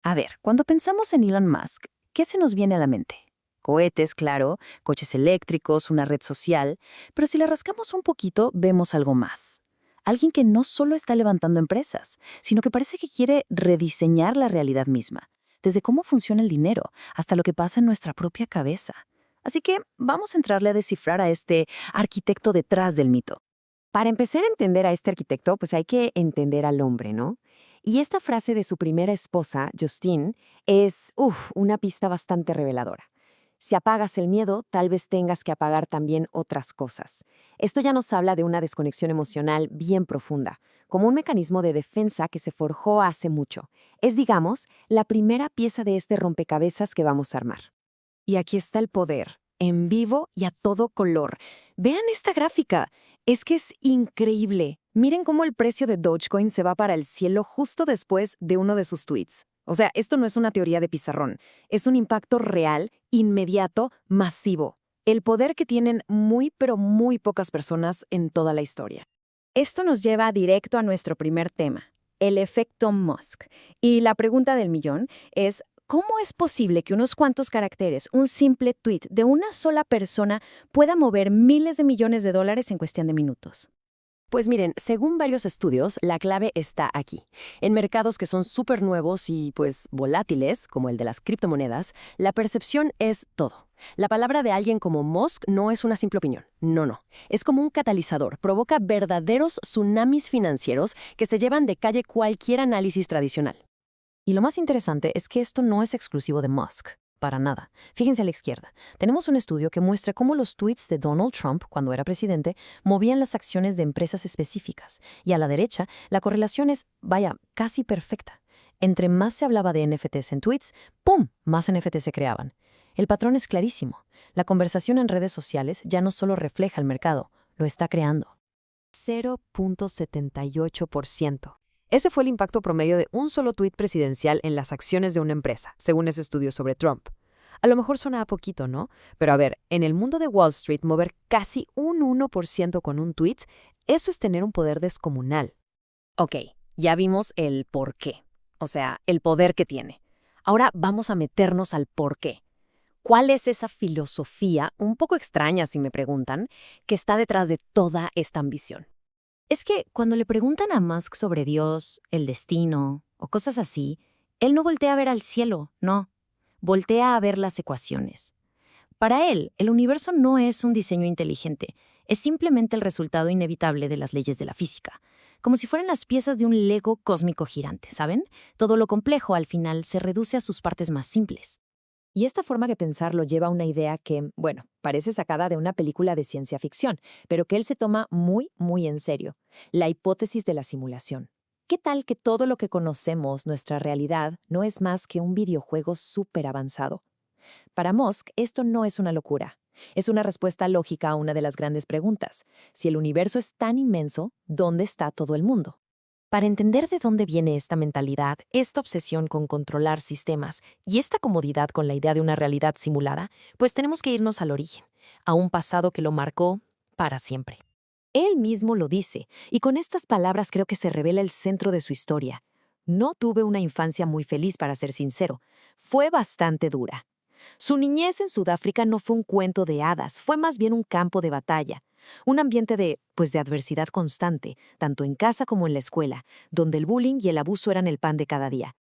A ver, cuando pensamos en Elon Musk, ¿qué se nos viene a la mente? Cohetes, claro, coches eléctricos, una red social, pero si le rascamos un poquito, vemos algo más. Alguien que no solo está levantando empresas, sino que parece que quiere rediseñar la realidad misma, desde cómo funciona el dinero hasta lo que pasa en nuestra propia cabeza. Así que vamos a entrarle a descifrar a este arquitecto detrás del mito. Para empezar a entender a este arquitecto, pues hay que entender al hombre, ¿no? Y esta frase de su primera esposa, Justine, es, una pista bastante reveladora. Si apagas el miedo, tal vez tengas que apagar también otras cosas. Esto ya nos habla de una desconexión emocional bien profunda, como un mecanismo de defensa que se forjó hace mucho. Es, digamos, la primera pieza de este rompecabezas que vamos a armar. Y aquí está el poder, en vivo y a todo color. Vean esta gráfica. Es que es increíble. Miren cómo el precio de Dogecoin se va para el cielo justo después de uno de sus tweets. O sea, esto no es una teoría de pizarrón. Es un impacto real, inmediato, masivo. El poder que tienen muy, pero muy pocas personas en toda la historia. Esto nos lleva directo a nuestro primer tema, el efecto Musk. Y la pregunta del millón es, ¿cómo es posible que unos cuantos caracteres, un simple tweet de una sola persona, pueda mover miles de millones de dólares en cuestión de minutos? Pues miren, según varios estudios, la clave está aquí. En mercados que son súper nuevos y pues volátiles, como el de las criptomonedas, la percepción es todo. La palabra de alguien como Musk no es una simple opinión. No, no. Es como un catalizador. Provoca verdaderos tsunamis financieros que se llevan de calle cualquier análisis tradicional. Y lo más interesante es que esto no es exclusivo de Musk. Para nada. Fíjense a la izquierda. Tenemos un estudio que muestra cómo los tweets de Donald Trump, cuando era presidente, movían las acciones de empresas específicas. Y a la derecha, la correlación es, vaya, casi perfecta. Entre más se hablaba de NFTs en tweets, ¡pum!, más NFTs se creaban. El patrón es clarísimo. La conversación en redes sociales ya no solo refleja el mercado, lo está creando. 0.78%. Ese fue el impacto promedio de un solo tuit presidencial en las acciones de una empresa, según ese estudio sobre Trump. A lo mejor suena a poquito, ¿no? Pero a ver, en el mundo de Wall Street, mover casi un 1% con un tuit, eso es tener un poder descomunal. Ok, ya vimos el por qué, o sea, el poder que tiene. Ahora vamos a meternos al por qué. ¿Cuál es esa filosofía, un poco extraña si me preguntan, que está detrás de toda esta ambición? Es que cuando le preguntan a Musk sobre Dios, el destino o cosas así, él no voltea a ver al cielo, no. Voltea a ver las ecuaciones. Para él, el universo no es un diseño inteligente, es simplemente el resultado inevitable de las leyes de la física. Como si fueran las piezas de un Lego cósmico girante, ¿saben? Todo lo complejo al final se reduce a sus partes más simples. Y esta forma de pensar lo lleva a una idea que, bueno, parece sacada de una película de ciencia ficción, pero que él se toma muy, muy en serio: la hipótesis de la simulación. ¿Qué tal que todo lo que conocemos, nuestra realidad, no es más que un videojuego súper avanzado? Para Musk, esto no es una locura. Es una respuesta lógica a una de las grandes preguntas. Si el universo es tan inmenso, ¿dónde está todo el mundo? Para entender de dónde viene esta mentalidad, esta obsesión con controlar sistemas y esta comodidad con la idea de una realidad simulada, pues tenemos que irnos al origen, a un pasado que lo marcó para siempre. Él mismo lo dice, y con estas palabras creo que se revela el centro de su historia. No tuve una infancia muy feliz, para ser sincero. Fue bastante dura. Su niñez en Sudáfrica no fue un cuento de hadas, fue más bien un campo de batalla. Un ambiente de adversidad constante, tanto en casa como en la escuela, donde el bullying y el abuso eran el pan de cada día.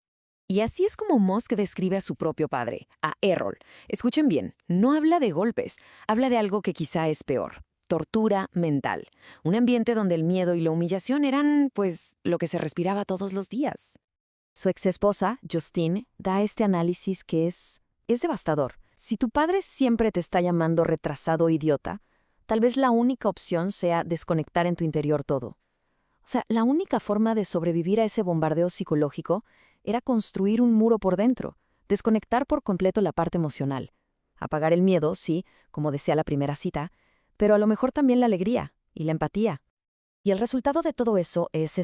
Y así es como Musk describe a su propio padre, a Errol. Escuchen bien, no habla de golpes, habla de algo que quizá es peor: tortura mental. Un ambiente donde el miedo y la humillación eran, pues, lo que se respiraba todos los días. Su exesposa, Justine, da este análisis que es devastador. Si tu padre siempre te está llamando retrasado o idiota, tal vez la única opción sea desconectar en tu interior todo. O sea, la única forma de sobrevivir a ese bombardeo psicológico era construir un muro por dentro, desconectar por completo la parte emocional. Apagar el miedo, sí, como decía la primera cita, pero a lo mejor también la alegría y la empatía. Y el resultado de todo eso es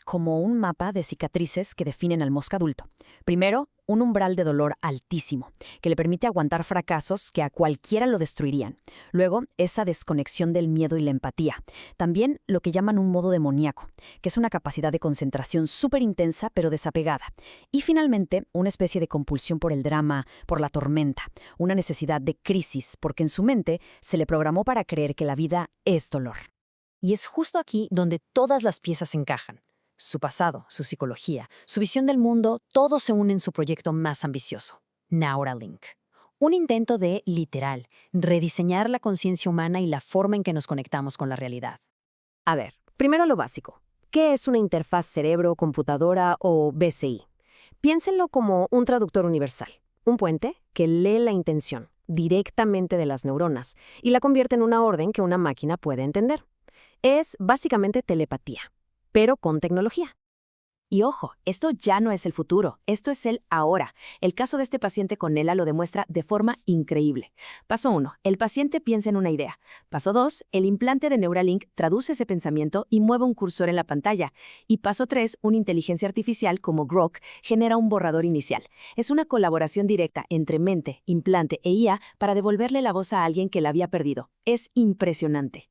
como un mapa de cicatrices que definen al Musk adulto. Primero, un umbral de dolor altísimo, que le permite aguantar fracasos que a cualquiera lo destruirían. Luego, esa desconexión del miedo y la empatía. También lo que llaman un modo demoníaco, que es una capacidad de concentración súper intensa pero desapegada. Y finalmente, una especie de compulsión por el drama, por la tormenta, una necesidad de crisis, porque en su mente se le programó para creer que la vida es dolor. Y es justo aquí donde todas las piezas encajan. Su pasado, su psicología, su visión del mundo, todo se une en su proyecto más ambicioso, Neuralink. Un intento de, literal, rediseñar la conciencia humana y la forma en que nos conectamos con la realidad. A ver, primero lo básico. ¿Qué es una interfaz cerebro-computadora o BCI? Piénsenlo como un traductor universal, un puente que lee la intención directamente de las neuronas y la convierte en una orden que una máquina puede entender. Es básicamente telepatía, pero con tecnología. Y ojo, esto ya no es el futuro, esto es el ahora. El caso de este paciente con ELA lo demuestra de forma increíble. Paso 1. El paciente piensa en una idea. Paso 2. El implante de Neuralink traduce ese pensamiento y mueve un cursor en la pantalla. Y paso 3. Una inteligencia artificial como Grok genera un borrador inicial. Es una colaboración directa entre mente, implante e IA para devolverle la voz a alguien que la había perdido. Es impresionante.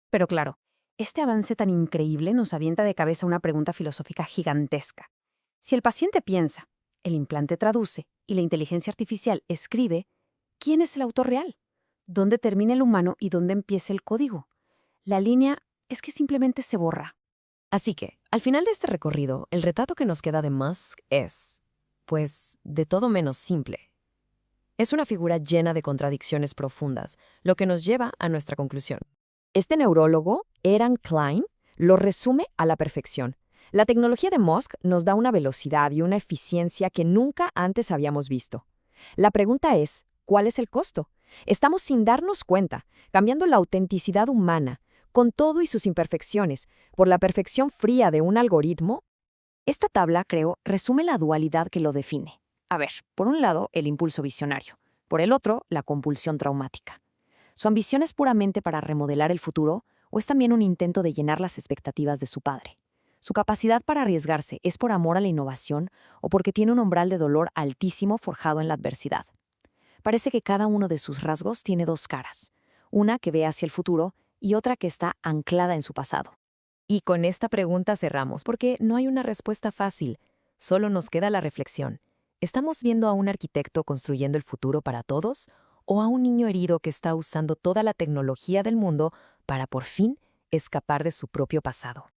Pero claro, este avance tan increíble nos avienta de cabeza una pregunta filosófica gigantesca. Si el paciente piensa, el implante traduce y la inteligencia artificial escribe, ¿quién es el autor real? ¿Dónde termina el humano y dónde empieza el código? La línea es que simplemente se borra. Así que, al final de este recorrido, el retrato que nos queda de Musk es, pues, de todo menos simple. Es una figura llena de contradicciones profundas, lo que nos lleva a nuestra conclusión. Este neurólogo, Eran Klein, lo resume a la perfección. La tecnología de Musk nos da una velocidad y una eficiencia que nunca antes habíamos visto. La pregunta es, ¿cuál es el costo? Estamos sin darnos cuenta, cambiando la autenticidad humana, con todo y sus imperfecciones, por la perfección fría de un algoritmo. Esta tabla, creo, resume la dualidad que lo define. A ver, por un lado, el impulso visionario, por el otro, la compulsión traumática. ¿Su ambición es puramente para remodelar el futuro o es también un intento de llenar las expectativas de su padre? ¿Su capacidad para arriesgarse es por amor a la innovación o porque tiene un umbral de dolor altísimo forjado en la adversidad? Parece que cada uno de sus rasgos tiene dos caras, una que ve hacia el futuro y otra que está anclada en su pasado. Y con esta pregunta cerramos, porque no hay una respuesta fácil, solo nos queda la reflexión. ¿Estamos viendo a un arquitecto construyendo el futuro para todos o a un niño herido que está usando toda la tecnología del mundo para por fin escapar de su propio pasado?